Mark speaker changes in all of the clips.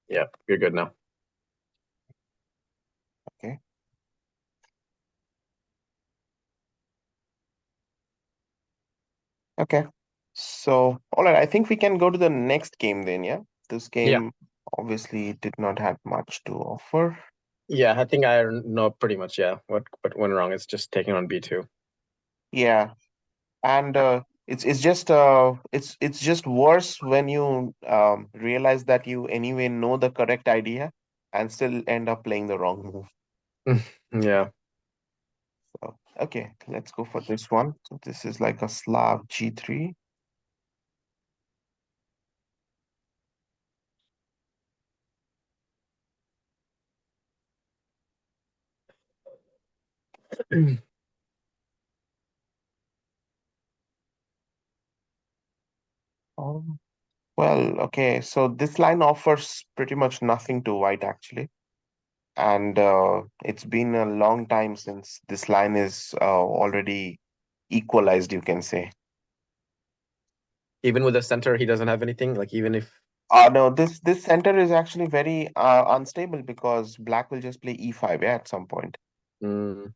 Speaker 1: Yeah, you're good now.
Speaker 2: Okay. Okay. So, all right, I think we can go to the next game then, yeah? This
Speaker 1: Yeah,
Speaker 2: game obviously did not have much to offer.
Speaker 1: yeah. I think I know pretty much. Yeah, what went wrong is just taking on B2.
Speaker 2: Yeah. And it's just worse when you realize that you anyway know the correct idea and still end up playing the wrong move.
Speaker 1: Yeah.
Speaker 2: So, okay, let's go for this one. So this is like a Slav G3. Um, well, okay, so this line offers pretty much nothing to white actually. And it's been a long time since this line is already equalized, you can say.
Speaker 1: Even with the center, he doesn't have anything. Like even if.
Speaker 2: No, this center is actually very unstable because black will just play e5, yeah, at some point.
Speaker 1: Mm,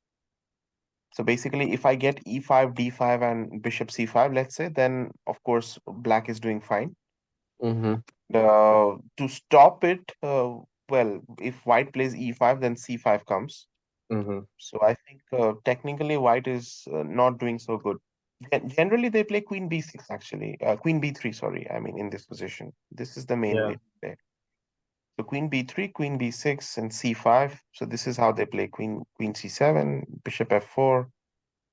Speaker 2: So basically, if I get e5, d5, and bishop c5, let's say, then of course black is doing fine.
Speaker 1: hmm
Speaker 2: To stop it, well, if white plays e5, then c5 comes.
Speaker 1: hmm
Speaker 2: So I think technically white is not doing so good. Generally, they play queen b6 actually, queen b3. Sorry, I mean in this position. This is the main
Speaker 1: Yeah.
Speaker 2: way to play. So queen b3, queen b6, and c5. So this is how they play queen c7, bishop f4,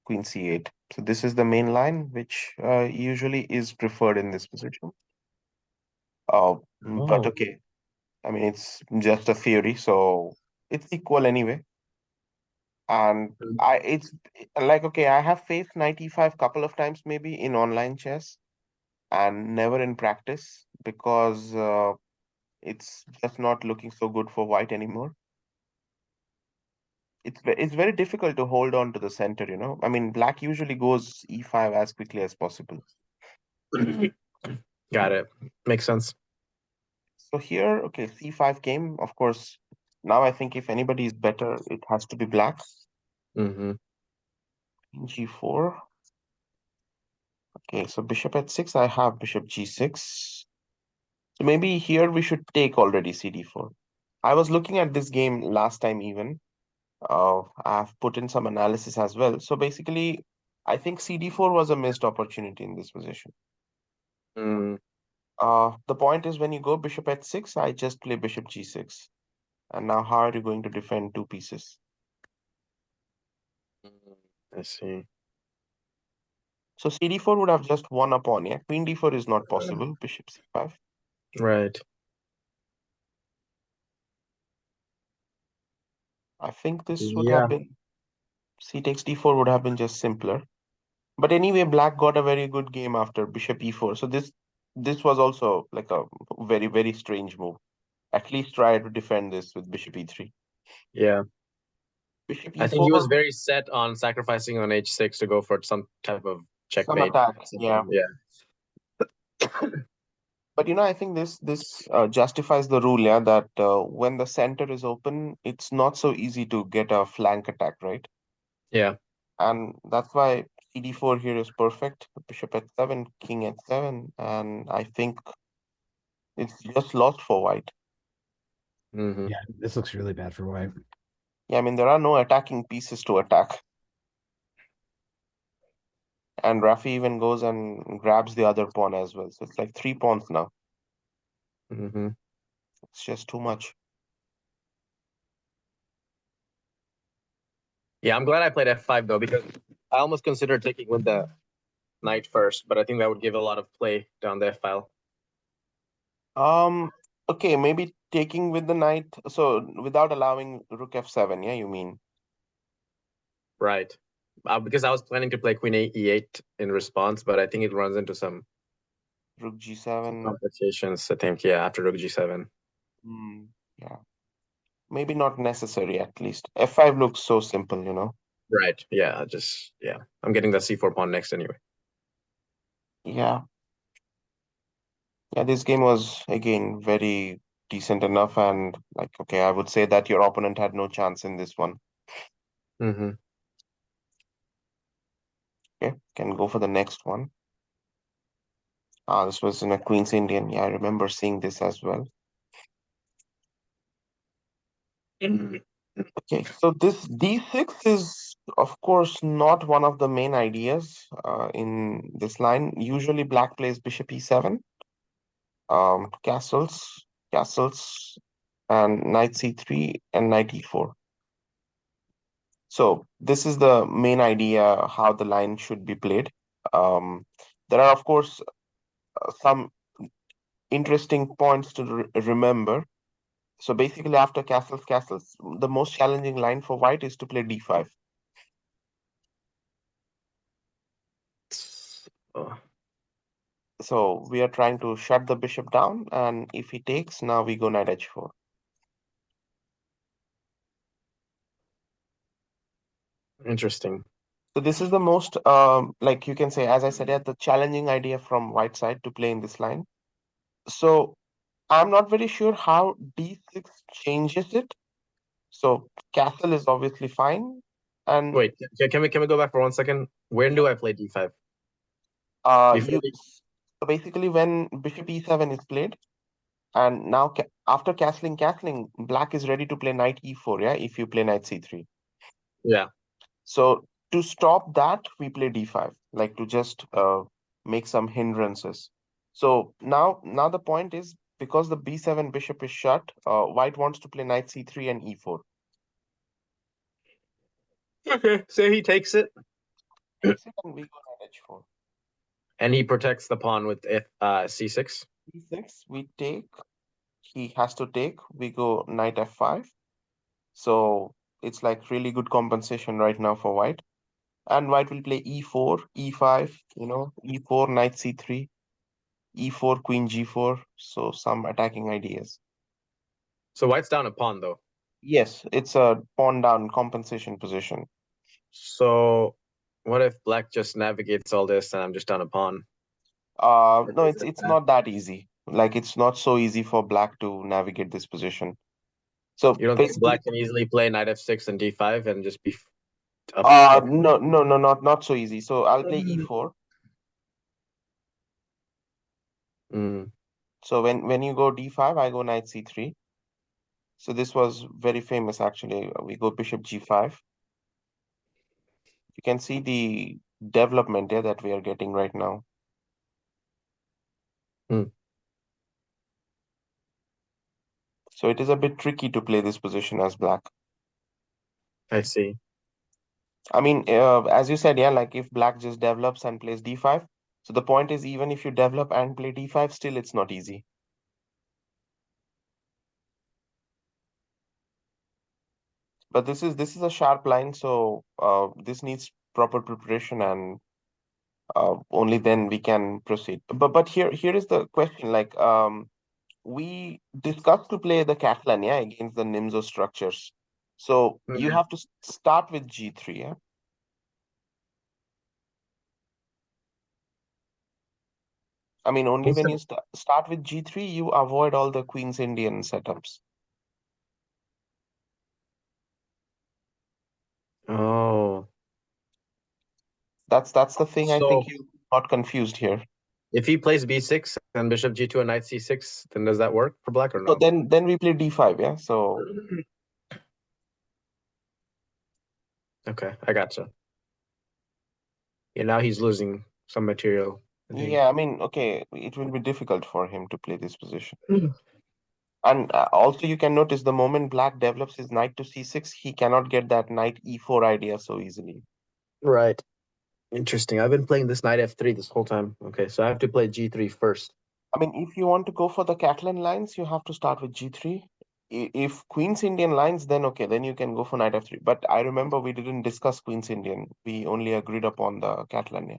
Speaker 2: queen c8. So this is the main line, which usually is preferred in this position. But
Speaker 1: Oh.
Speaker 2: okay, I mean it's just a theory, so it's equal anyway. And it's like okay, I have faced 95 couple of times maybe in online chess and never in practice because it's just not looking so good for white anymore. It's very difficult to hold on to the center, you know. I mean, black usually goes e5 as quickly as possible.
Speaker 1: Got it. Makes sense.
Speaker 2: So here, okay, c5 came. Of course, now I think if anybody is better, it has to be black.
Speaker 1: hmm
Speaker 2: G4. Okay, so bishop at 6, I have bishop g6. So maybe here we should take already cd4. I was looking at this game last time even. I've put in some analysis as well. So basically, I think cd4 was a missed opportunity in this position.
Speaker 1: Mm,
Speaker 2: The point is when you go bishop at 6, I just play bishop g6. And now how are you going to defend two pieces?
Speaker 1: I see.
Speaker 2: So cd4 would have just won a pawn, yeah? Queen d4 is not possible. Bishop c5.
Speaker 1: Right.
Speaker 2: I think this would have
Speaker 1: Yeah.
Speaker 2: been c takes d4 would have been just simpler. But anyway, black got a very good game after bishop e4. So this was also like a very, very strange move. At least try to defend this with bishop e3.
Speaker 1: Yeah.
Speaker 2: Bishop
Speaker 1: I think he was
Speaker 2: e4,
Speaker 1: very set on sacrificing on h6 to go for some type of
Speaker 2: some
Speaker 1: checkmate.
Speaker 2: attack. Yeah.
Speaker 1: Something. Yeah.
Speaker 2: But you know, I think this justifies the rule, yeah, that when the center is open, it's not so easy to get a flank attack, right?
Speaker 1: Yeah.
Speaker 2: And that's why cd4 here is perfect. Bishop at 7, king at 7, and I think it's just lost for white.
Speaker 1: hmm
Speaker 3: Yeah, this looks really bad for white.
Speaker 2: Yeah, I mean there are no attacking pieces to attack. And Rafi even goes and grabs the other pawn as well. So it's like three pawns now.
Speaker 1: hmm
Speaker 2: It's just too much.
Speaker 1: Yeah, I'm glad I played f5 though, because I almost considered taking with the knight first, but I think that would give a lot of play down the f file.
Speaker 2: Um, okay, maybe taking with the knight, so without allowing rook f7, yeah, you mean?
Speaker 1: Right. Because I was planning to play queen e8 in response, but I think it runs into some
Speaker 2: Rook g7.
Speaker 1: complications, I think, yeah, after rook g7.
Speaker 2: Hmm, yeah, maybe not necessary at least. f5 looks so simple, you know?
Speaker 1: Right. Yeah, yeah. I'm getting the c4 pawn next anyway.
Speaker 2: Yeah, yeah, this game was again very. decent enough, and like, okay, I would say that your opponent had no chance in this one.
Speaker 1: Mm-hmm.
Speaker 2: Okay, can go for the next one. This was in a Queen's Indian. Yeah, I remember seeing this as well. Okay, so this d6 is, of course, not one of the main ideas in this line. Usually black plays bishop e7, castles, and knight c3 and knight e4. So this is the main idea how the line should be played. There are, of course, some interesting points to remember. So basically, after castles, the most challenging line for white is to play d5.
Speaker 1: Oh,
Speaker 2: So we are trying to shut the bishop down, and if he takes, now we go knight h4.
Speaker 1: interesting.
Speaker 2: So this is the most, like you can say, as I said, yeah, the challenging idea from white side to play in this line. So I'm not very sure how d6 changes it. So castle is obviously fine, and
Speaker 1: Wait, can we go back for 1 second? When do I play d5? Before
Speaker 2: you. So basically, when bishop e7 is played, and now after castling, black is ready to play knight e4. Yeah, if you play knight c3.
Speaker 1: yeah.
Speaker 2: So to stop that, we play d5, like to just make some hindrances. So now the point is, because the b7 bishop is shut, white wants to play knight c3 and e4.
Speaker 1: Okay, so he takes it,
Speaker 2: Takes it, and we go knight h4.
Speaker 1: and he protects the pawn with c6.
Speaker 2: d6, we take. He has to take. We go knight f5. So it's like really good compensation right now for white. And white will play e4, e5, e4, knight c3, e4, queen g4. So some attacking ideas.
Speaker 1: So white's down a pawn though.
Speaker 2: Yes, it's a pawn down compensation position.
Speaker 1: So what if black just navigates all this and I'm just down a pawn?
Speaker 2: No, it's not that easy. Like it's not so easy for black to navigate this position. So
Speaker 1: You don't think
Speaker 2: basically,
Speaker 1: black can easily play knight f6 and d5 and just be up?
Speaker 2: no, not so easy. So I'll play e4.
Speaker 1: Mm,
Speaker 2: So when you go d5, I go knight c3. So this was very famous actually. We go bishop g5. You can see the development there that we are getting right now.
Speaker 1: mm,
Speaker 2: So it is a bit tricky to play this position as black.
Speaker 1: I see.
Speaker 2: I mean, as you said, yeah, like if black just develops and plays d5. So the point is, even if you develop and play d5, still it's not easy. But this is a sharp line, so this needs proper preparation, and only then we can proceed. But here is the question, like we discussed to play the Catalan, yeah, against the Nimzo structures. So you
Speaker 1: Mhm.
Speaker 2: have to start with g3, yeah. I mean, only when you start with g3, you avoid all the Queen's Indian setups.
Speaker 1: Oh,
Speaker 2: That's the thing I
Speaker 1: so
Speaker 2: think you got confused here.
Speaker 1: if he plays b6 and bishop g2 and knight c6, then does that work for black or
Speaker 2: So
Speaker 1: no?
Speaker 2: then we play d5, yeah. So
Speaker 1: Okay, I gotcha. Yeah, now he's losing some material, I think.
Speaker 2: yeah, I mean, okay, it will be difficult for him to play this position. And also you can notice the moment black develops his knight to c6, he cannot get that knight e4 idea so easily.
Speaker 1: Right. Interesting. I've been playing this knight f3 this whole time. Okay, so I have to play g3 first.
Speaker 2: I mean, if you want to go for the Catalan lines, you have to start with g3. If Queen's Indian lines, then okay, then you can go for knight f3. But I remember we didn't discuss Queen's Indian. We only agreed upon the Catalan. Yeah.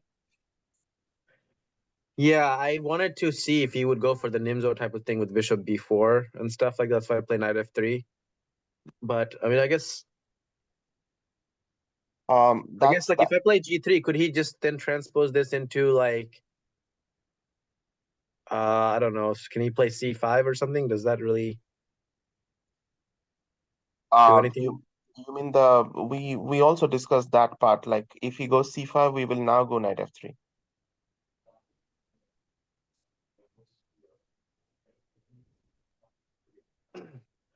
Speaker 1: Yeah, I wanted to see if he would go for the Nimzo type of thing with bishop b4 and stuff like that. That's why I play knight f3. But I mean, I guess
Speaker 2: That's
Speaker 1: like
Speaker 2: that.
Speaker 1: if I play g3, could he just then transpose this into like I don't know, can he play c5 or something? Does that really anything?
Speaker 2: You mean we also discussed that part, like if he goes c5, we will now go knight f3.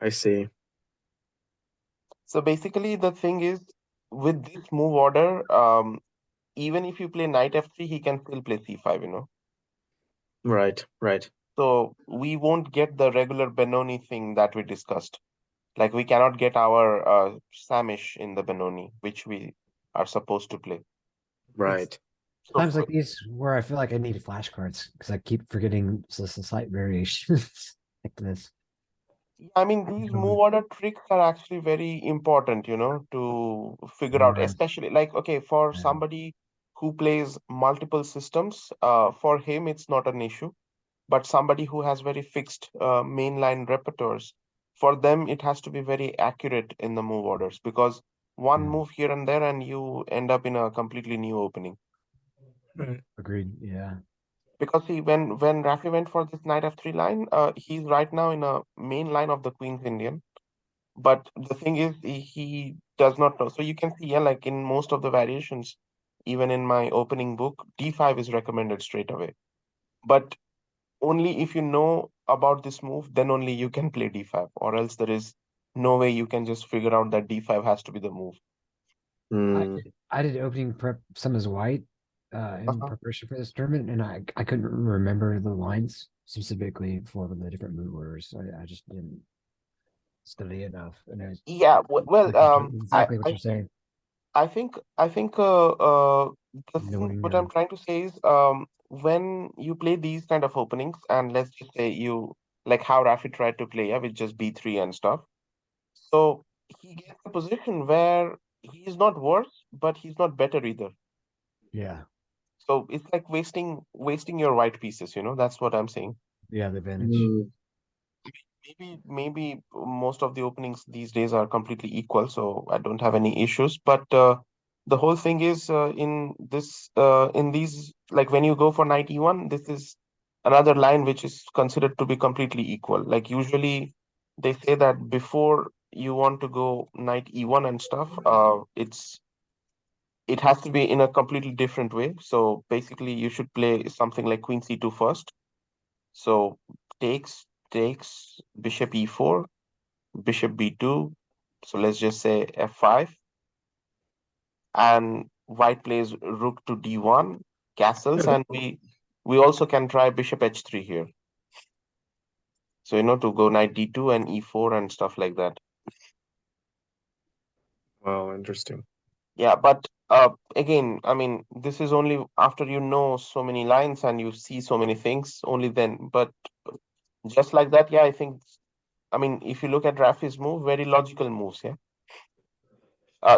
Speaker 1: I see.
Speaker 2: So basically the thing is, with this move order, even if you play knight f3, he can still play c5, you know.
Speaker 1: Right, right.
Speaker 2: So we won't get the regular Benoni thing that we discussed. Like we cannot get our Samish in the Benoni, which we are supposed to play.
Speaker 1: Right.
Speaker 2: So
Speaker 3: Times like these where I feel like I need flashcards because I keep forgetting slight variations like this.
Speaker 2: I mean, these move order tricks are actually very important, you know, to figure out,
Speaker 3: Yeah.
Speaker 2: especially like, okay, for
Speaker 3: Yeah.
Speaker 2: somebody who plays multiple systems, for him, it's not an issue. But somebody who has very fixed mainline repertoires, for them, it has to be very accurate in the move orders because one move here and there, and you end up in a completely new opening.
Speaker 1: Right.
Speaker 3: Agreed. Yeah.
Speaker 2: Because see, when Rafi went for this knight f3 line, he's right now in a main line of the Queen's Indian. But the thing is, he does not know. So you can see, yeah, like in most of the variations, even in my opening book, d5 is recommended straight away. But only if you know about this move, then only you can play d5, or else there is no way you can just figure out that d5 has to be the move.
Speaker 1: Hmm.
Speaker 3: I did opening prep some as white in
Speaker 2: Uh-huh.
Speaker 3: preparation for this tournament, and I couldn't remember the lines specifically for the different move orders. So I just didn't study enough, and it's
Speaker 2: Yeah, well,
Speaker 3: exactly what you're saying.
Speaker 2: I think the thing
Speaker 3: Knowing
Speaker 2: what I'm trying to say is when you play these kind of openings, and let's just say you like how Rafi tried to play, yeah, with just b3 and stuff. So he gets a position where he's not worse, but he's not better either.
Speaker 3: Yeah,
Speaker 2: So it's like wasting your white pieces, you know, that's what I'm saying.
Speaker 3: yeah, the advantage.
Speaker 1: Hmm.
Speaker 2: Maybe most of the openings these days are completely equal, so I don't have any issues. But the whole thing is in these, like when you go for knight e1, this is another line which is considered to be completely equal. Like usually they say that before you want to go knight e1 and stuff, it has to be in a completely different way. So basically you should play something like queen c2 first. So takes bishop e4, bishop b2. So let's just say f5, and white plays rook to d1, castles, and we also can try bishop h3 here. So you know, to go knight d2 and e4 and stuff like that.
Speaker 1: Wow, interesting.
Speaker 2: Yeah, but again, I mean, this is only after you know so many lines and you see so many things, only then. But just like that, yeah, I think, I mean, if you look at Rafi's move, very logical moves, yeah.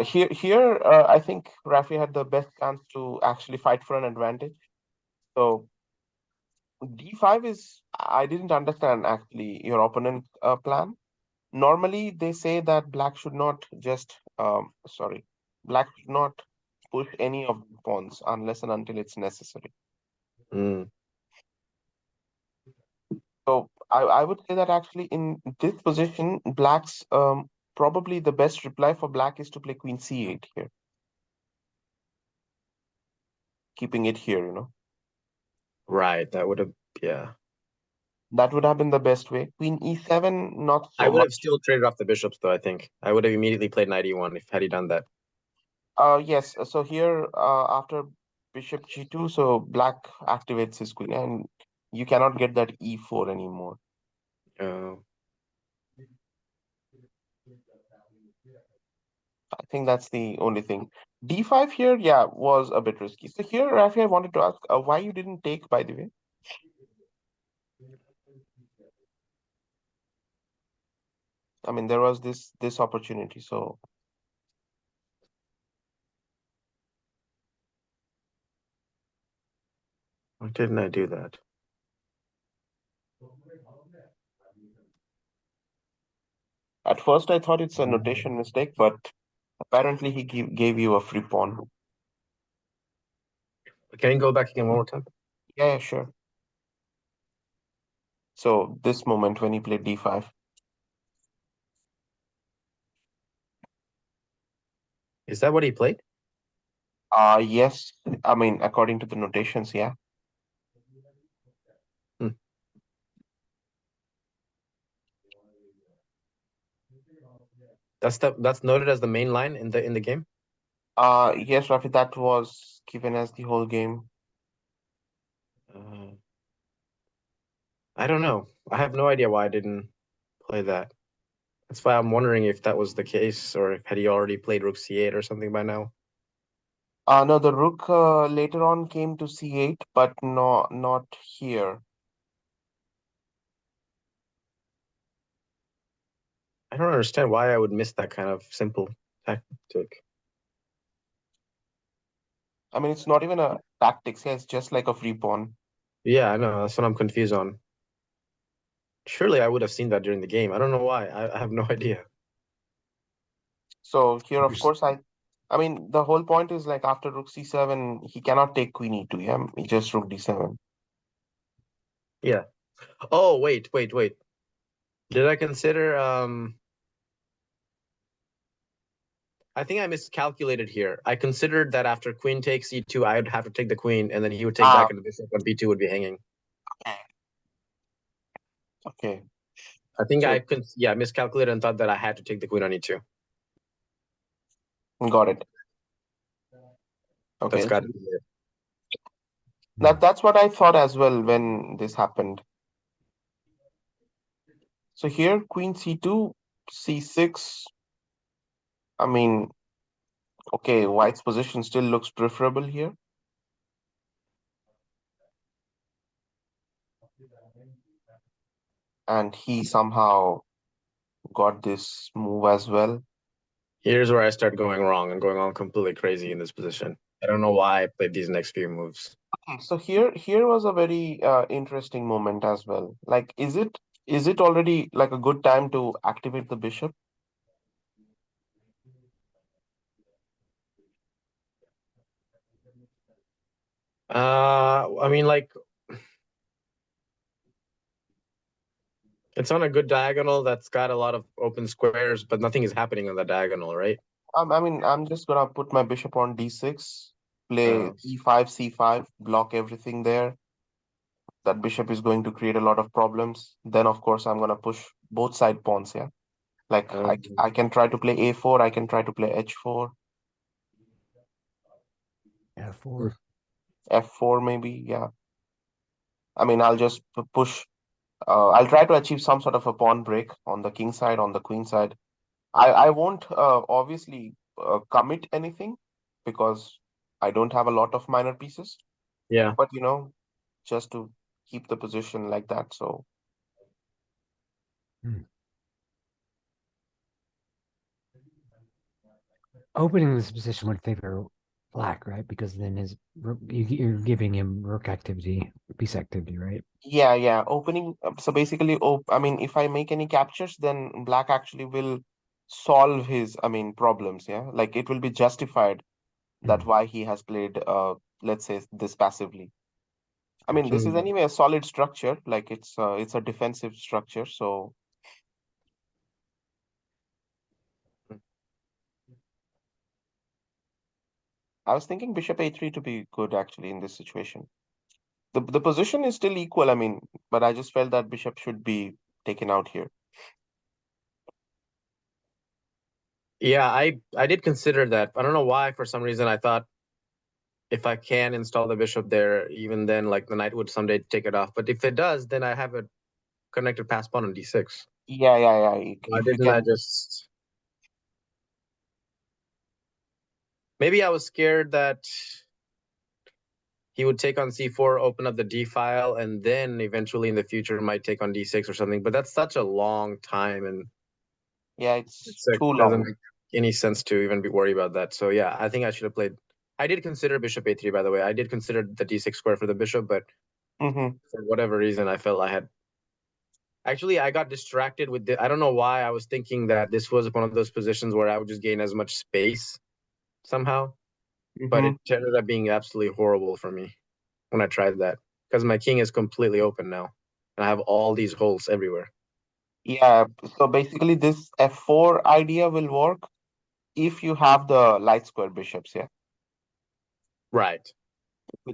Speaker 2: Here, I think Rafi had the best chance to actually fight for an advantage. So d5 is, I didn't understand actually your opponent's plan. Normally, they say that black should not just, black should not push any of the pawns unless and until it's necessary.
Speaker 1: Hmm.
Speaker 2: So I would say that actually in this position, black's probably the best reply for black is to play queen c8 here, keeping it here, you know.
Speaker 1: Right. That would have, yeah.
Speaker 2: That would have been the best way. Queen e7, not
Speaker 1: I
Speaker 2: so
Speaker 1: would
Speaker 2: much.
Speaker 1: have still traded off the bishops, though, I think. I would have immediately played knight e1 if had he done that.
Speaker 2: Yes. So here, after bishop g2, so black activates his queen, and you cannot get that e4 anymore.
Speaker 1: Uh,
Speaker 2: I think that's the only thing. d5 here, yeah, was a bit risky. So here, Rafi, I wanted to ask why you didn't take, by the way. I mean, there was this opportunity. So
Speaker 1: why didn't I do that?
Speaker 2: at first, I thought it's a notation mistake, but apparently he gave you a free pawn.
Speaker 1: Can you go back again one more time?
Speaker 2: Yeah, sure. So this moment when he played d5.
Speaker 1: Is that what he played?
Speaker 2: Yes. I mean, according to the notations, yeah.
Speaker 1: That's noted as the main line in the game.
Speaker 2: Yes, Rafi, that was given as the whole game.
Speaker 1: Uh, I don't know. I have no idea why I didn't play that. That's why I'm wondering if that was the case, or if had he already played Rook C8 or something by now.
Speaker 2: No, the rook later on came to C8, but not here.
Speaker 1: I don't understand why I would miss that kind of simple tactic.
Speaker 2: I mean, it's not even a tactics. Yeah, it's just like a free pawn.
Speaker 1: Yeah, I know. That's what I'm confused on. Surely I would have seen that during the game. I don't know why. I have no idea.
Speaker 2: So here, of
Speaker 3: Here's-
Speaker 2: course, I mean, the whole point is like after rook C7, he cannot take queen E2. Yeah, he just rook D7.
Speaker 1: Yeah. Oh, wait. Did I consider I think I miscalculated here. I considered that after queen takes E2, I would have to take the queen, and then he would take
Speaker 2: Ah,
Speaker 1: back and the bishop, and B2 would be hanging.
Speaker 2: okay.
Speaker 1: I think
Speaker 2: So
Speaker 1: miscalculated and thought that I had to take the queen on E2.
Speaker 2: got it.
Speaker 1: That's
Speaker 2: Okay.
Speaker 1: got to be it.
Speaker 2: That's what I thought as well when this happened. So here, queen C2, C6. I mean, okay, white's position still looks preferable here. And he somehow got this move as well.
Speaker 1: Here's where I start going wrong and going on completely crazy in this position. I don't know why I played these next few moves.
Speaker 2: So here was a very interesting moment as well. Like, is it already like a good time to activate the bishop?
Speaker 1: I mean, like, it's on a good diagonal that's got a lot of open squares, but nothing is happening on the diagonal, right?
Speaker 2: I mean, I'm just gonna put my bishop on D6, play
Speaker 1: Uh,
Speaker 2: E5, C5, block everything there. That bishop is going to create a lot of problems. Then, of course, I'm gonna push both side pawns. Yeah, like
Speaker 1: um,
Speaker 2: I can try to play A4, I can try to play H4,
Speaker 3: F4.
Speaker 2: F4 maybe. Yeah, I mean, I'll just push. I'll try to achieve some sort of a pawn break on the king side, on the queen side. I won't obviously commit anything because I don't have a lot of minor pieces,
Speaker 1: yeah.
Speaker 2: but just to keep the position like that. So
Speaker 3: Opening this position would favor black, right? Because then you're giving him rook activity, piece activity, right?
Speaker 2: yeah, opening. So basically, I mean, if I make any captures, then black actually will solve his, I mean, problems. Yeah, like it will be justified that why he has played, let's say, this passively. I mean,
Speaker 3: Gotcha.
Speaker 2: this is anyway a solid structure, like it's a defensive structure. So I was thinking bishop a3 to be good actually in this situation. The position is still equal, I mean, but I just felt that bishop should be taken out here.
Speaker 1: Yeah, I did consider that. I don't know why. For some reason, I thought if I can install the bishop there, even then, like the knight would someday take it off. But if it does, then I have a connected pass pawn on D6.
Speaker 2: Yeah.
Speaker 1: Why
Speaker 2: If you
Speaker 1: didn't I
Speaker 2: can,
Speaker 1: just? Maybe I was scared that he would take on C4, open up the D file, and then eventually in the future might take on D6 or something. But that's such a long time, and
Speaker 2: yeah, it's
Speaker 1: it
Speaker 2: too
Speaker 1: doesn't
Speaker 2: long.
Speaker 1: make any sense to even be worried about that. So yeah, I think I should have played. I did consider bishop a3, by the way. I did consider the D6 square for the bishop, but
Speaker 2: Mm-hmm.
Speaker 1: for whatever reason, I felt I had. Actually, I got distracted with I don't know why I was thinking that this was one of those positions where I would just gain as much space somehow, but
Speaker 2: Mm-hmm.
Speaker 1: it ended up being absolutely horrible for me when I tried that because my king is completely open now. And I have all these holes everywhere.
Speaker 2: Yeah, so basically this f4 idea will work. if you have the light square bishops, yeah.
Speaker 1: Right.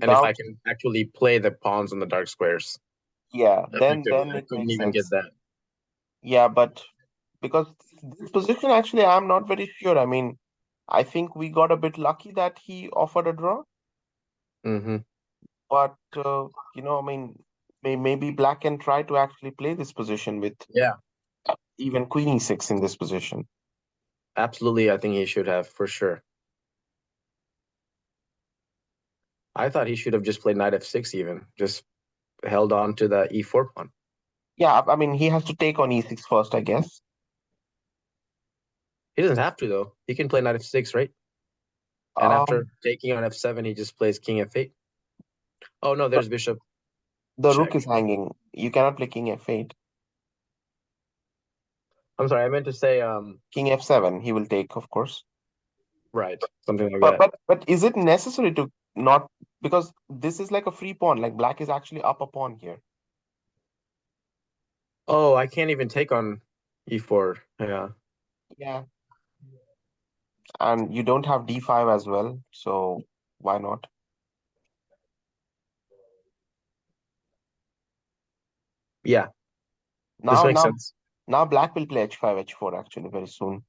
Speaker 1: And if I
Speaker 2: Without,
Speaker 1: can actually play the pawns on the dark squares,
Speaker 2: yeah,
Speaker 1: effectively,
Speaker 2: then
Speaker 1: I
Speaker 2: it
Speaker 1: couldn't
Speaker 2: makes
Speaker 1: even get
Speaker 2: sense.
Speaker 1: that.
Speaker 2: Yeah, but because this position, actually, I'm not very sure. I mean, I think we got a bit lucky that he offered a draw,
Speaker 1: Mm-hmm.
Speaker 2: but I mean, maybe black can try to actually play this position with
Speaker 1: Yeah,
Speaker 2: even queen e6 in this position.
Speaker 1: absolutely. I think he should have for sure. I thought he should have just played knight f6 even, just held on to the e4 pawn.
Speaker 2: Yeah, I mean, he has to take on e6 first, I guess.
Speaker 1: He doesn't have to though. He can play knight f6, right? And after
Speaker 2: Um,
Speaker 1: taking on f7, he just plays king f8. Oh no,
Speaker 2: the,
Speaker 1: there's bishop
Speaker 2: the rook
Speaker 1: check.
Speaker 2: is hanging. You cannot play king f8.
Speaker 1: I'm sorry, I meant to say
Speaker 2: King f7, he will take, of course.
Speaker 1: right, something like
Speaker 2: But
Speaker 1: that.
Speaker 2: but but is it necessary to not, because this is like a free pawn, like black is actually up a pawn here.
Speaker 1: Oh, I can't even take on e4. Yeah.
Speaker 2: Yeah. And you don't have d5 as well, so why not?
Speaker 1: Yeah, this
Speaker 2: Now
Speaker 1: makes
Speaker 2: now
Speaker 1: sense.
Speaker 2: now black will play h5, h4 actually very soon.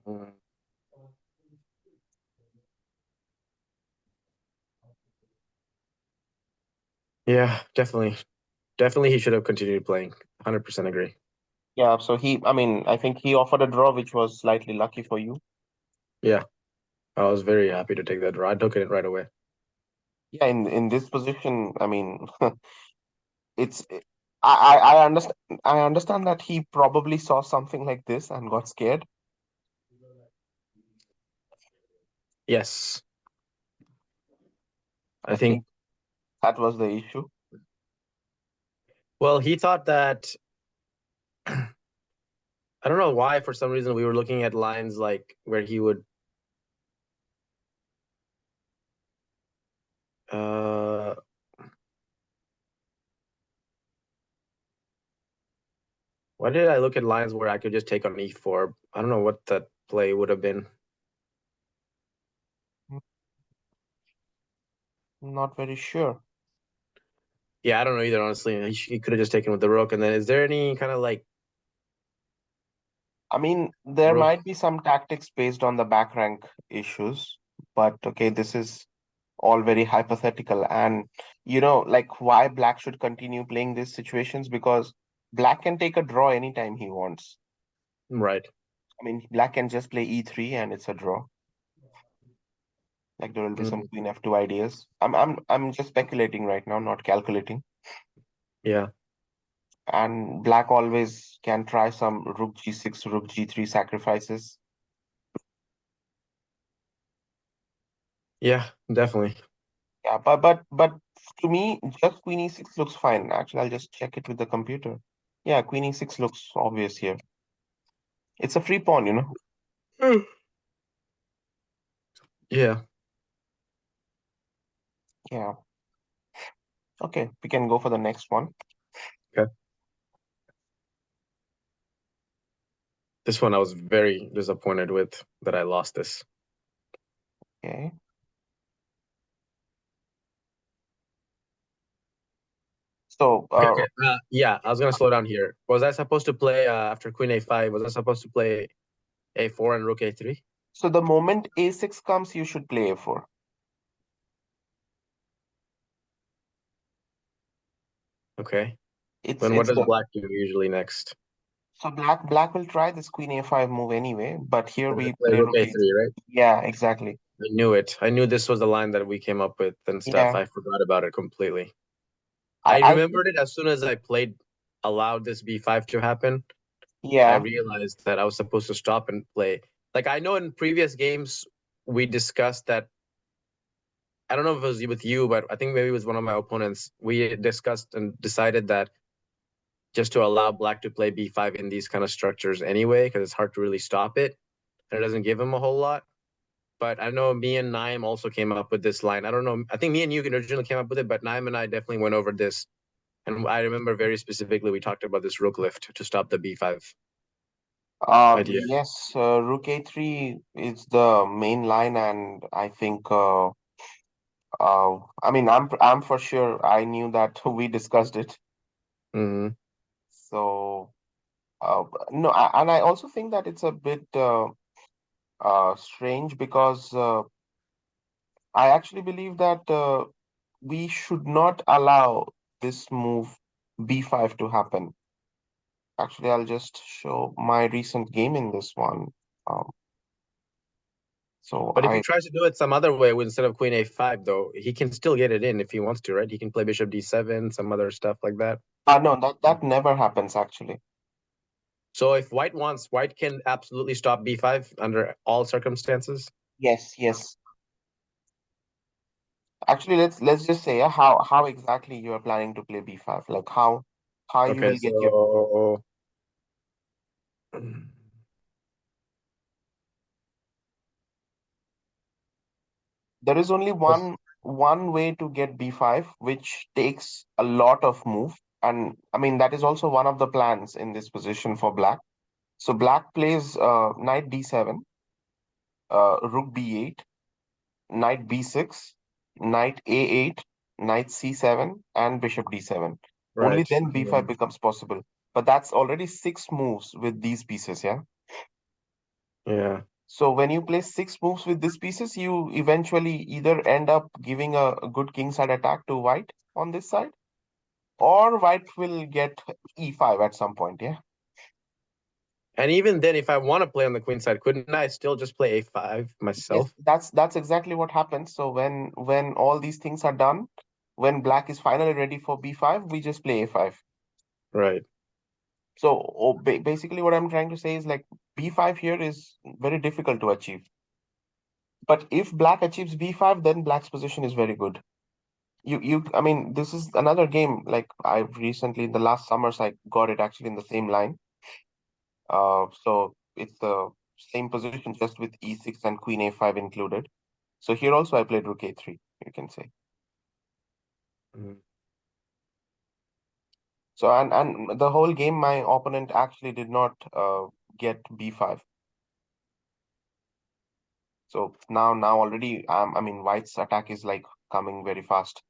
Speaker 1: Mm. Yeah, definitely. Definitely he should have continued playing. 100% agree.
Speaker 2: Yeah, so I mean, I think he offered a draw, which was slightly lucky for you.
Speaker 1: Yeah, I was very happy to take that draw. I took it right away.
Speaker 2: Yeah, in this position, I mean, it's I understand that he probably saw something like this and got scared.
Speaker 1: Yes, I
Speaker 2: I
Speaker 1: think,
Speaker 2: think that was the issue.
Speaker 1: well, he thought that, I don't know why, for some reason, we were looking at lines like where he would, uh, why did I look at lines where I could just take on e4? I don't know what that play would have been.
Speaker 2: Not very sure.
Speaker 1: Yeah, I don't know either, honestly. He could have just taken with the rook. And then is there any kind of like
Speaker 2: I mean, there
Speaker 1: rook?
Speaker 2: might be some tactics based on the back rank issues, but okay, this is all very hypothetical. And like why black should continue playing these situations, because black can take a draw anytime he wants.
Speaker 1: Right.
Speaker 2: I mean, black can just play e3 and it's a draw. Like there will be some
Speaker 1: Mm,
Speaker 2: queen f2 ideas. I'm just speculating right now, not calculating.
Speaker 1: yeah.
Speaker 2: And black always can try some rook g6, rook g3 sacrifices.
Speaker 1: Yeah, definitely.
Speaker 2: Yeah, but to me, just queen e6 looks fine. Actually, I'll just check it with the computer. Yeah, queen e6 looks obvious here. It's a free pawn.
Speaker 1: Mm. Yeah.
Speaker 2: Yeah. Okay, we can go for the next one.
Speaker 1: Okay. This one I was very disappointed with that I lost this.
Speaker 2: Okay. So,
Speaker 1: Okay. Yeah, I was gonna slow down here. Was I supposed to play after Queen A5? Was I supposed to play A4 and Rook A3?
Speaker 2: so the moment a6 comes, you should play a4.
Speaker 1: Okay.
Speaker 2: It's
Speaker 1: Then what
Speaker 2: it's
Speaker 1: does
Speaker 2: the
Speaker 1: Black do usually next?
Speaker 2: So black will try this queen a5 move anyway, but here
Speaker 1: Does
Speaker 2: we
Speaker 1: it play
Speaker 2: play
Speaker 1: Rook
Speaker 2: rook a3.
Speaker 1: A3, right?
Speaker 2: Yeah, exactly.
Speaker 1: I knew it. I knew this was the line that we came up with and stuff.
Speaker 2: Yeah,
Speaker 1: I forgot about it completely.
Speaker 2: I
Speaker 1: I
Speaker 2: I think
Speaker 1: remembered it as soon as I allowed this B5 to happen. I
Speaker 2: yeah,
Speaker 1: realized that I was supposed to stop and play. Like I know in previous games we discussed that. I don't know if it was with you, but I think maybe it was one of my opponents. We discussed and decided that just to allow Black to play B5 in these kind of structures anyway, because it's hard to really stop it. And it doesn't give him a whole lot. But I know me and Naim also came up with this line. I don't know. I think me and you originally came up with it, but Naim and I definitely went over this. And I remember very specifically we talked about this rook lift to stop the B5. idea.
Speaker 2: Yes, Rook A3 is the main line, and I think I mean I'm for sure I knew that we discussed it.
Speaker 1: Hmm.
Speaker 2: So no, and I also think that it's a bit strange because I actually believe that we should not allow this move B5 to happen. Actually, I'll just show my recent game in this one. Um, so
Speaker 1: But if he tries to do it some other way instead of Queen A5, though, he can still get it in if he wants to, right? He can play Bishop D7, some other stuff like that.
Speaker 2: no, that never happens actually.
Speaker 1: So if White wants, White can absolutely stop B5 under all circumstances.
Speaker 2: Yes, yes. Actually, let's just say how exactly you are planning to play B5, like how you
Speaker 1: Okay,
Speaker 2: will get your move.
Speaker 1: so
Speaker 2: There is only
Speaker 1: yes,
Speaker 2: one way to get B5, which takes a lot of move, and I mean that is also one of the plans in this position for Black. So Black plays Knight D7, Rook B8, Knight B6, Knight A8, Knight C7, and Bishop D7. Only
Speaker 1: right.
Speaker 2: then B5 becomes possible. But that's already six moves with these pieces, yeah?
Speaker 1: Yeah.
Speaker 2: So when you play six moves with these pieces, you eventually either end up giving a good kingside attack to White on this side, or White will get E5 at some point, yeah?
Speaker 1: And even then, if I want to play on the queen side, couldn't I still just play A5
Speaker 2: Yes,
Speaker 1: myself?
Speaker 2: that's exactly what happens. So when all these things are done, when Black is finally ready for B5, we just play A5.
Speaker 1: Right.
Speaker 2: So basically, what I'm trying to say is like B5 here is very difficult to achieve. But if Black achieves B5, then Black's position is very good. I mean, this is another game. Like I've recently, in the last summers, I got it actually in the same line. So it's the same position, just with E6 and Queen A5 included. So here also I played Rook A3. You can say.
Speaker 1: Mm.
Speaker 2: So and the whole game, my opponent actually did not get B5. So now already, I mean, White's attack is like coming very fast.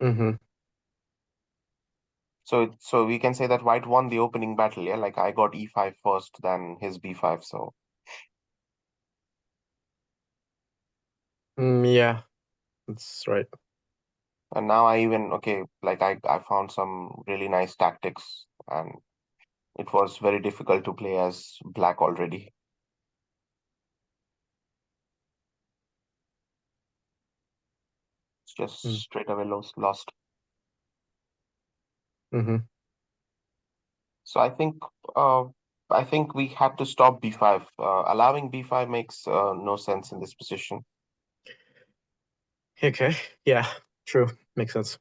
Speaker 1: Mm-hmm.
Speaker 2: So we can say that White won the opening battle. Yeah, like I got E5 first, then his B5. So
Speaker 1: Yeah, that's right.
Speaker 2: and now I even okay, like I found some really nice tactics, and it was very difficult to play as Black already. It's just
Speaker 1: Mm.
Speaker 2: straight away lost.
Speaker 1: Mm-hmm.
Speaker 2: So uh I think we had to stop B5. Allowing B5 makes no sense in this position.
Speaker 1: Okay. Yeah, true. Makes sense.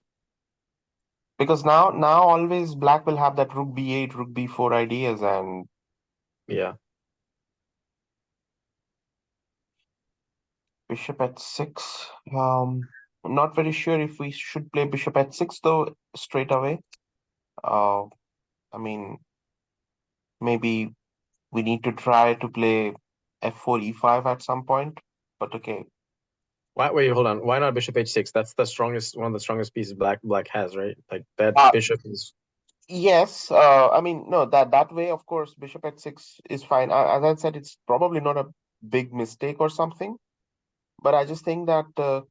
Speaker 2: Because now always Black will have that Rook B8, Rook B4 ideas, and
Speaker 1: Yeah.
Speaker 2: Bishop at 6. I'm not very sure if we should play Bishop at 6 though straight away. Uh, I mean, maybe we need to try to play F4 E5 at some point. But okay.
Speaker 1: Wait, hold on. Why not Bishop H6? That's the strongest, one of the strongest pieces Black has, right? Like that
Speaker 2: Uh,
Speaker 1: bishop is
Speaker 2: yes. I mean, no, that way, of course, Bishop at 6 is fine. As I said, it's probably not a big mistake or something. But I just think that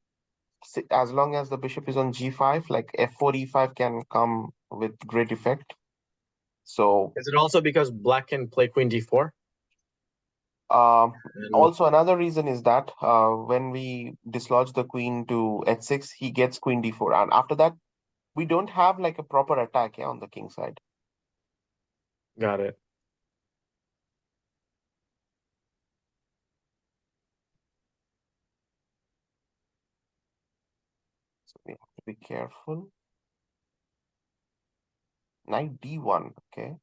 Speaker 2: as long as the bishop is on G5, like F4 E5 can come with great effect. So
Speaker 1: Is it also because Black can play Queen D4?
Speaker 2: Um,
Speaker 1: And
Speaker 2: also, another reason is that when we dislodge the queen to h6, he gets queen d4, and after that, we don't have like a proper attack, yeah, on the king side.
Speaker 1: got it.
Speaker 2: So we have to be careful. Knight d1, okay.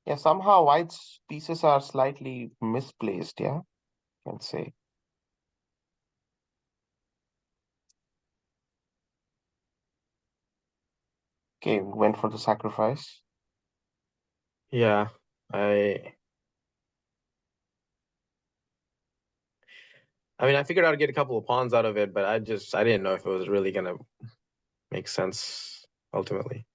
Speaker 2: Yeah, somehow White's pieces are slightly misplaced, yeah, I can say. Okay, went for the sacrifice.
Speaker 1: Yeah, I mean, I figured I'd get a couple of pawns out of it, but I didn't know if it was really gonna make sense ultimately.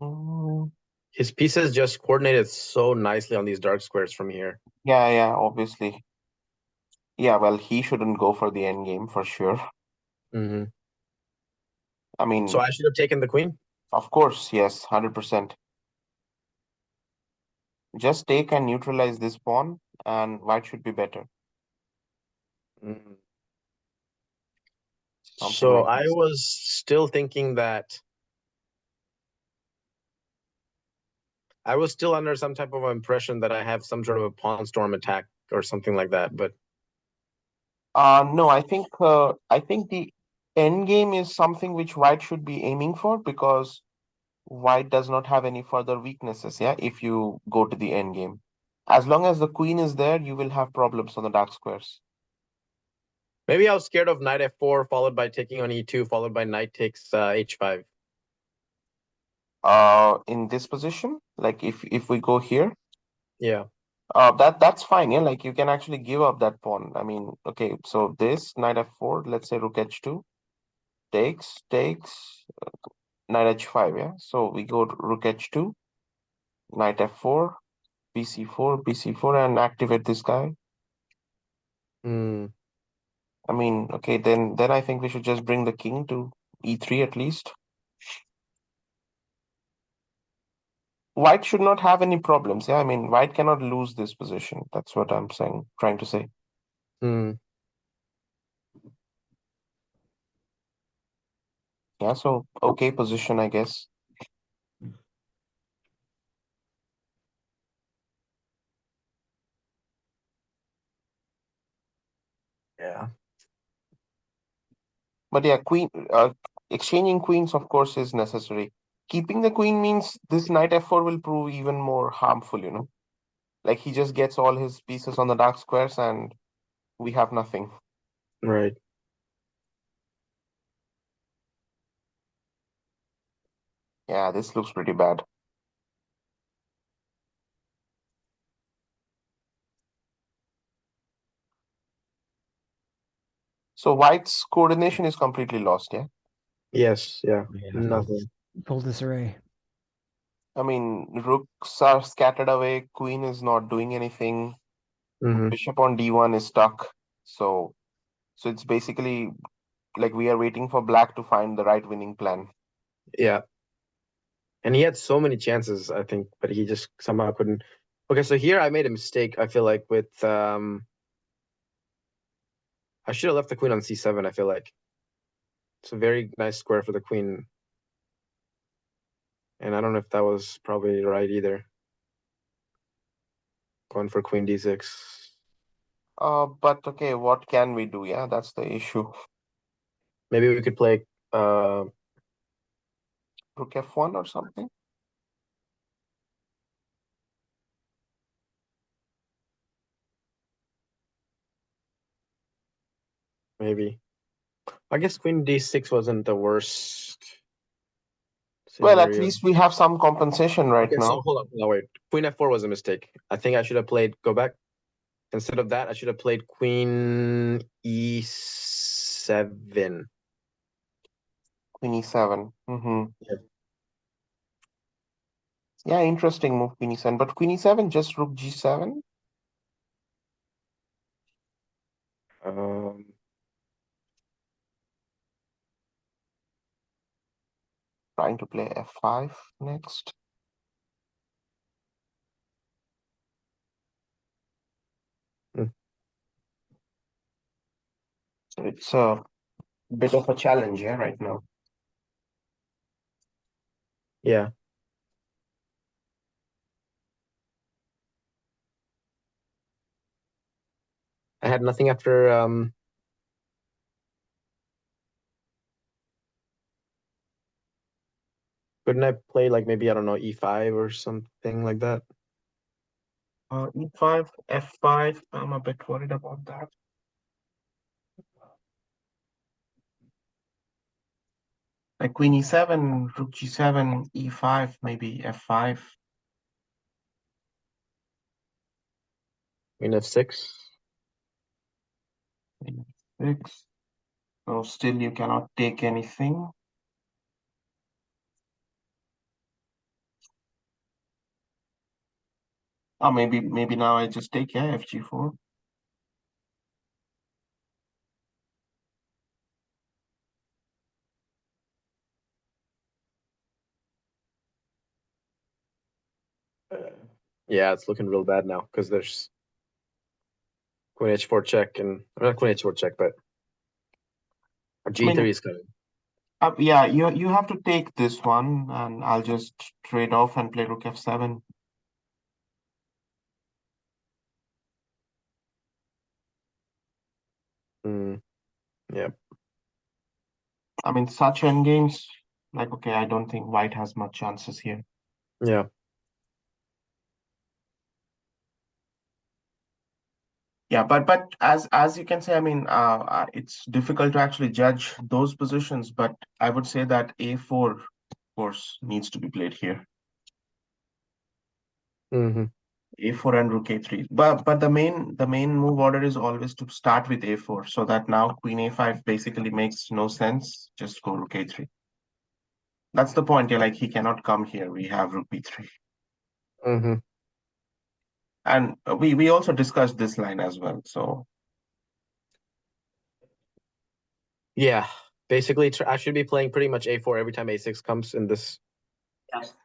Speaker 2: Mm,
Speaker 1: His pieces just coordinated so nicely on these dark squares from here.
Speaker 2: yeah, obviously. Yeah, well, he shouldn't go for the end game for sure.
Speaker 1: Hmm.
Speaker 2: I mean,
Speaker 1: So I should have taken the queen.
Speaker 2: of course, yes, 100%. Just take and neutralize this pawn, and white should be better.
Speaker 1: Mhm.
Speaker 2: Something
Speaker 1: So
Speaker 2: like
Speaker 1: I
Speaker 2: this.
Speaker 1: was still thinking that I was still under some type of impression that I have some sort of a pawn storm attack or something like that. But
Speaker 2: No, I think the end game is something which white should be aiming for because white does not have any further weaknesses, yeah, if you go to the end game. As long as the queen is there, you will have problems on the dark squares.
Speaker 1: maybe I was scared of knight f4 followed by taking on e2 followed by knight takes h5.
Speaker 2: In this position, like if we go here,
Speaker 1: Yeah.
Speaker 2: that's fine, yeah, like you can actually give up that pawn. I mean, okay, so this knight f4, let's say rook h2, takes knight h5, yeah. So we go to rook h2, knight f4, bc4, and activate this guy.
Speaker 1: Hmm.
Speaker 2: I mean, okay, then I think we should just bring the king to e3 at least. White should not have any problems. Yeah, I mean, white cannot lose this position. That's what I'm saying, trying to say.
Speaker 1: Hmm.
Speaker 2: Yeah, so okay position, I guess.
Speaker 1: Yeah.
Speaker 2: But yeah, exchanging queens, of course, is necessary. Keeping the queen means this knight f4 will prove even more harmful, you know? Like he just gets all his pieces on the dark squares and we have nothing.
Speaker 1: Right.
Speaker 2: Yeah, this looks pretty bad. So white's coordination is completely lost, yeah?
Speaker 1: Yes. Yeah.
Speaker 3: Yeah,
Speaker 1: Nothing.
Speaker 3: full disarray.
Speaker 2: I mean, rooks are scattered away, queen is not doing anything,
Speaker 1: Hmm.
Speaker 2: bishop on d1 is stuck. So it's basically like we are waiting for black to find the right winning plan.
Speaker 1: Yeah. And he had so many chances, I think, but he just somehow couldn't. Okay, so here I made a mistake. I feel like with I should have left the queen on c7. I feel like it's a very nice square for the queen, and I don't know if that was probably right either. Going for queen d6.
Speaker 2: But okay, what can we do? Yeah, that's the issue.
Speaker 1: Maybe we could play. Uh,
Speaker 2: Rook f1 or something.
Speaker 1: maybe. I guess queen d6 wasn't the worst
Speaker 2: Well, at
Speaker 1: scenario.
Speaker 2: least we have some compensation right
Speaker 1: Okay, so
Speaker 2: now.
Speaker 1: hold on. No, wait. Queen f4 was a mistake. I think I should have played. Go back. Instead of that, I should have played queen e7.
Speaker 2: Queen e7.
Speaker 1: Yeah.
Speaker 2: Yeah, interesting move, queen e7. But queen e7, just rook g7.
Speaker 1: Um,
Speaker 2: Trying to play f5 next.
Speaker 1: hmm,
Speaker 2: So it's a bit of a challenge, yeah, right now.
Speaker 1: yeah. I had nothing after couldn't I play like maybe I don't know e5 or something like that?
Speaker 2: E5, f5. I'm a bit worried about that. Like queen e7, rook g7, e5, maybe f5.
Speaker 1: Queen f6.
Speaker 2: Queen f6. So still you cannot take anything. Or maybe now I just take, yeah, fg4.
Speaker 1: Yeah, it's looking real bad now because there's queen h4 check and not queen h4 check, but g3 is coming.
Speaker 2: Yeah, you have to take this one, and I'll just trade off and play rook f7.
Speaker 1: Yeah.
Speaker 2: I mean, such endgames, like, okay, I don't think white has much chances here.
Speaker 1: Yeah.
Speaker 2: Yeah, but as you can say, I mean, it's difficult to actually judge those positions, but I would say that a4, of course, needs to be played here.
Speaker 1: Mm-hmm.
Speaker 2: A4 and rook a3. But the main move order is always to start with a4, so that now queen a5 basically makes no sense. Just go rook a3. That's the point. Yeah, like he cannot come here. We have rook b3.
Speaker 1: Mm-hmm.
Speaker 2: And we also discussed this line as well. So
Speaker 1: Yeah. Basically, I should be playing pretty much a4 every time a6 comes in this.
Speaker 2: as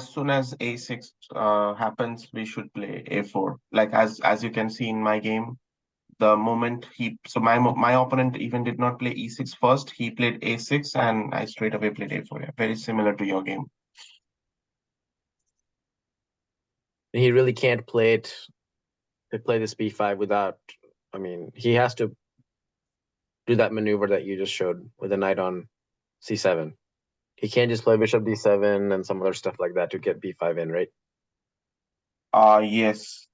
Speaker 2: soon as a6 happens, we should play a4. Like as you can see in my game, the moment my opponent even did not play e6 first, he played a6, and I straight away played a4. Yeah, very similar to your game.
Speaker 1: He really can't play it to play this b5 without. I mean, he has to do that maneuver that you just showed with the knight on c7. He can't just play bishop d7 and some other stuff like that to get b5 in, right?
Speaker 2: Yes.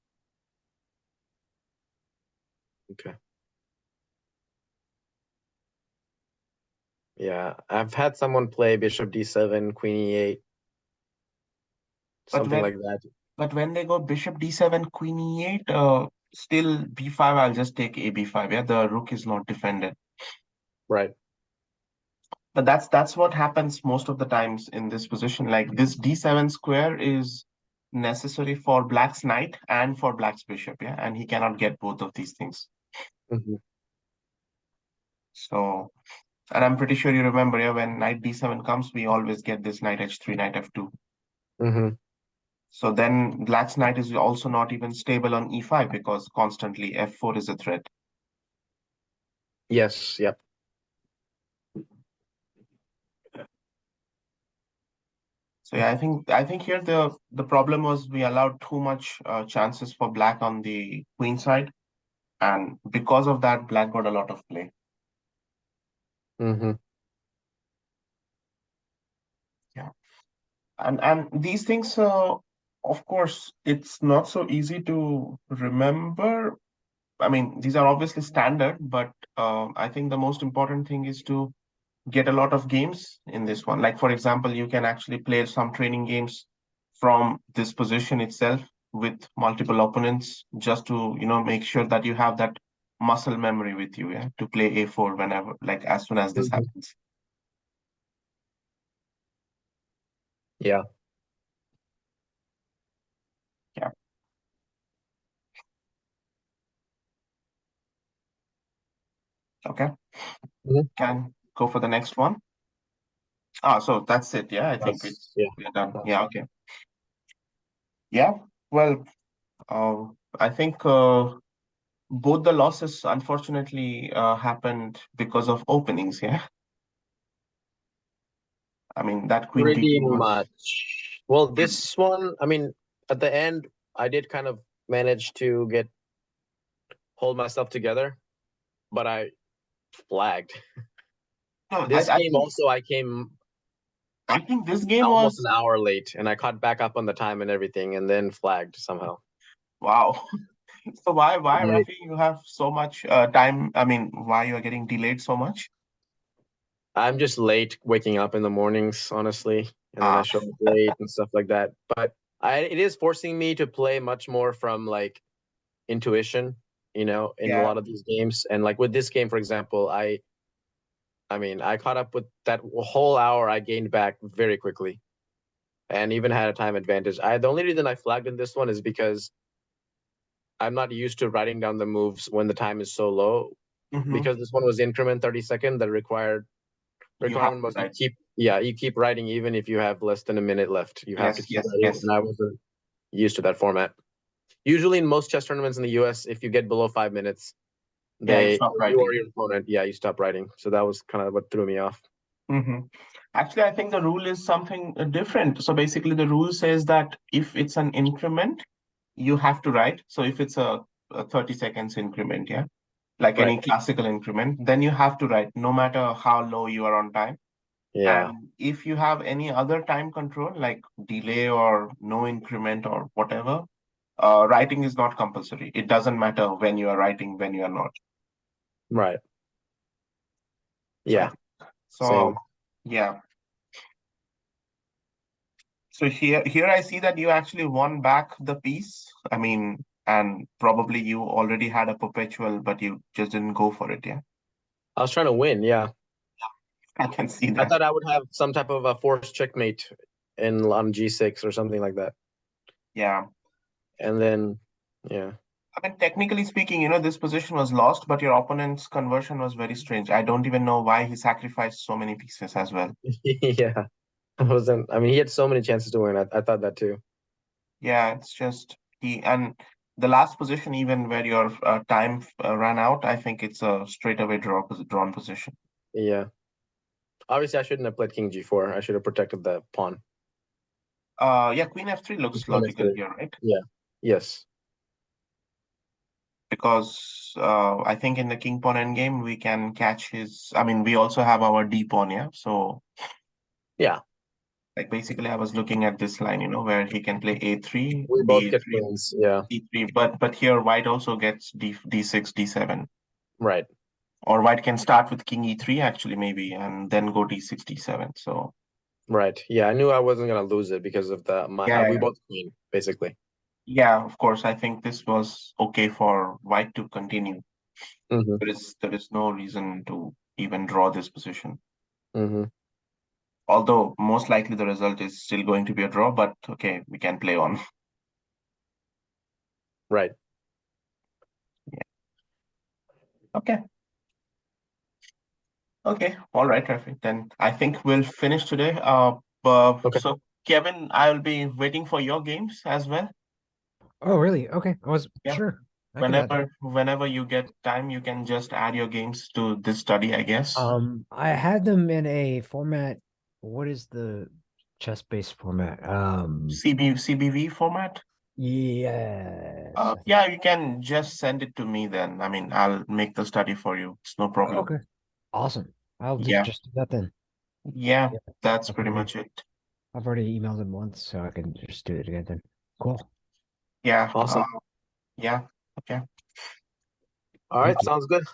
Speaker 1: Okay. Yeah, I've had someone play bishop d7, queen e8,
Speaker 2: But
Speaker 1: something
Speaker 2: when
Speaker 1: like that.
Speaker 2: but when they go bishop d7, queen e8, still b5, I'll just take a b5. Yeah, the rook is not defended.
Speaker 1: Right.
Speaker 2: But that's what happens most of the times in this position. Like this d7 square is necessary for black's knight and for black's bishop, yeah, and he cannot get both of these things.
Speaker 1: Mm-hmm.
Speaker 2: So, and I'm pretty sure you remember, yeah, when knight d7 comes, we always get this knight h3, knight f2.
Speaker 1: Mm-hmm.
Speaker 2: So then black's knight is also not even stable on e5 because constantly f4 is a threat.
Speaker 1: Yes. Yep.
Speaker 2: So yeah, I think here the problem was we allowed too much chances for black on the queen side, and because of that, black got a lot of play.
Speaker 1: Mm-hmm.
Speaker 2: Yeah, and these things, of course, it's not so easy to remember. I mean, these are obviously standard, but I think the most important thing is to get a lot of games in this one. Like, for example, you can actually play some training games from this position itself with multiple opponents just to, make sure that you have that muscle memory with you, yeah, to play a4 whenever, like as soon as this
Speaker 1: Mm-hmm.
Speaker 2: happens.
Speaker 1: Yeah.
Speaker 2: Yeah. Okay.
Speaker 1: Mhm.
Speaker 2: Can go for the next one. So that's it. Yeah, I think
Speaker 1: Yeah.
Speaker 2: we're done. Yeah, okay. Yeah. Well, I think both the losses unfortunately happened because of openings. Yeah. I mean, that queen
Speaker 1: Pretty
Speaker 2: b2 was.
Speaker 1: much. Well, this one, I mean, at the end, I did kind of manage to hold myself together, but I flagged.
Speaker 2: No,
Speaker 1: This
Speaker 2: I
Speaker 1: game
Speaker 2: think
Speaker 1: also, I came
Speaker 2: I think this game
Speaker 1: almost
Speaker 2: was
Speaker 1: an hour late, and I caught back up on the time and everything, and then flagged somehow.
Speaker 2: wow. So why
Speaker 1: Right.
Speaker 2: Rafi, you have so much time? I mean, why you are getting delayed so much?
Speaker 1: I'm just late waking up in the mornings, honestly, and then I show up late and stuff like that. But it is forcing me to play much more from like intuition, in a
Speaker 2: Yeah.
Speaker 1: lot of these games. And like with this game, for example, I mean, I caught up with that whole hour. I gained back very quickly, and even had a time advantage. The only reason I flagged in this one is because I'm not used to writing down the moves when the time is so low.
Speaker 2: Mhm.
Speaker 1: Because this one was increment 30-second, the requirement was
Speaker 2: write.
Speaker 1: you keep writing even if you have less than a minute left. You have to
Speaker 2: Yes,
Speaker 1: keep
Speaker 2: yes,
Speaker 1: writing,
Speaker 2: yes.
Speaker 1: and I wasn't used to that format. Usually in most chess tournaments in the US, if you get below 5 minutes,
Speaker 2: Yeah, you stop
Speaker 1: you
Speaker 2: writing.
Speaker 1: or your opponent, you stop writing. So that was kind of what threw me off.
Speaker 2: Actually, I think the rule is something different. So basically, the rule says that if it's an increment, you have to write. So if it's a 30 seconds increment, yeah, like
Speaker 1: Right.
Speaker 2: any classical increment, then you have to write no matter how low you are on time.
Speaker 1: Yeah.
Speaker 2: And if you have any other time control, like delay or no increment or whatever, writing is not compulsory. It doesn't matter when you are writing, when you are not.
Speaker 1: Right.
Speaker 2: So,
Speaker 1: Yeah.
Speaker 2: so
Speaker 1: Same.
Speaker 2: yeah. So here I see that you actually won back the piece. I mean, and probably you already had a perpetual, but you just didn't go for it. Yeah,
Speaker 1: I was trying to win. Yeah.
Speaker 2: I can see
Speaker 1: I
Speaker 2: that.
Speaker 1: thought I would have some type of a forced checkmate on G6 or something like that.
Speaker 2: Yeah.
Speaker 1: And then, yeah.
Speaker 2: I mean, technically speaking, this position was lost, but your opponent's conversion was very strange. I don't even know why he sacrificed so many pieces as well.
Speaker 1: Yeah. I mean, he had so many chances to win. I thought that too.
Speaker 2: Yeah, it's just and the last position, even where your time ran out, I think it's a straightaway drawn position.
Speaker 1: Yeah. Obviously, I shouldn't have played King G4. I should have protected the pawn.
Speaker 2: Yeah, Queen F3 looks
Speaker 1: Pawn
Speaker 2: logical
Speaker 1: F3.
Speaker 2: here, right?
Speaker 1: Yeah. Yes.
Speaker 2: Because I think in the king pawn endgame we can catch his. I mean, we also have our d pawn, yeah. So
Speaker 1: Yeah.
Speaker 2: like basically, I was looking at this line, where he can play a3,
Speaker 1: We both get
Speaker 2: b3,
Speaker 1: queens. Yeah.
Speaker 2: c3, but here white also gets d6, d7,
Speaker 1: Right.
Speaker 2: or white can start with king e3 actually maybe, and then go d6, d7. So
Speaker 1: Right. Yeah. I knew I wasn't gonna lose it because of we
Speaker 2: yeah,
Speaker 1: both queen basically.
Speaker 2: yeah. Of course, I think this was okay for white to continue.
Speaker 1: Mm-hmm.
Speaker 2: There is no reason to even draw this position.
Speaker 1: Mm-hmm.
Speaker 2: Although most likely the result is still going to be a draw, but okay, we can play on.
Speaker 1: Right.
Speaker 2: Okay. Okay. All right, Rafi. Then I think we'll finish today.
Speaker 1: Okay.
Speaker 2: So Kevin, I'll be waiting for your games as well.
Speaker 3: Oh, really? Okay. I was
Speaker 2: Yeah.
Speaker 3: sure. I can add that.
Speaker 2: Whenever you get time, you can just add your games to this study, I guess.
Speaker 3: I had them in a format. What is the chess-based format?
Speaker 2: CBV format.
Speaker 3: Yes.
Speaker 2: Yeah, you can just send it to me then. I mean, I'll make the study for you. It's no problem.
Speaker 3: Okay. Awesome. I'll
Speaker 2: Yeah.
Speaker 3: just do that then.
Speaker 2: Yeah,
Speaker 3: Yeah.
Speaker 2: that's
Speaker 3: I've
Speaker 2: pretty
Speaker 3: already,
Speaker 2: much it.
Speaker 3: I've already emailed him once, so I can just do it again then. Cool.
Speaker 2: Yeah.
Speaker 1: Awesome.
Speaker 2: Yeah. Okay.
Speaker 1: All
Speaker 3: Thank
Speaker 1: right.
Speaker 3: you.
Speaker 1: Sounds good.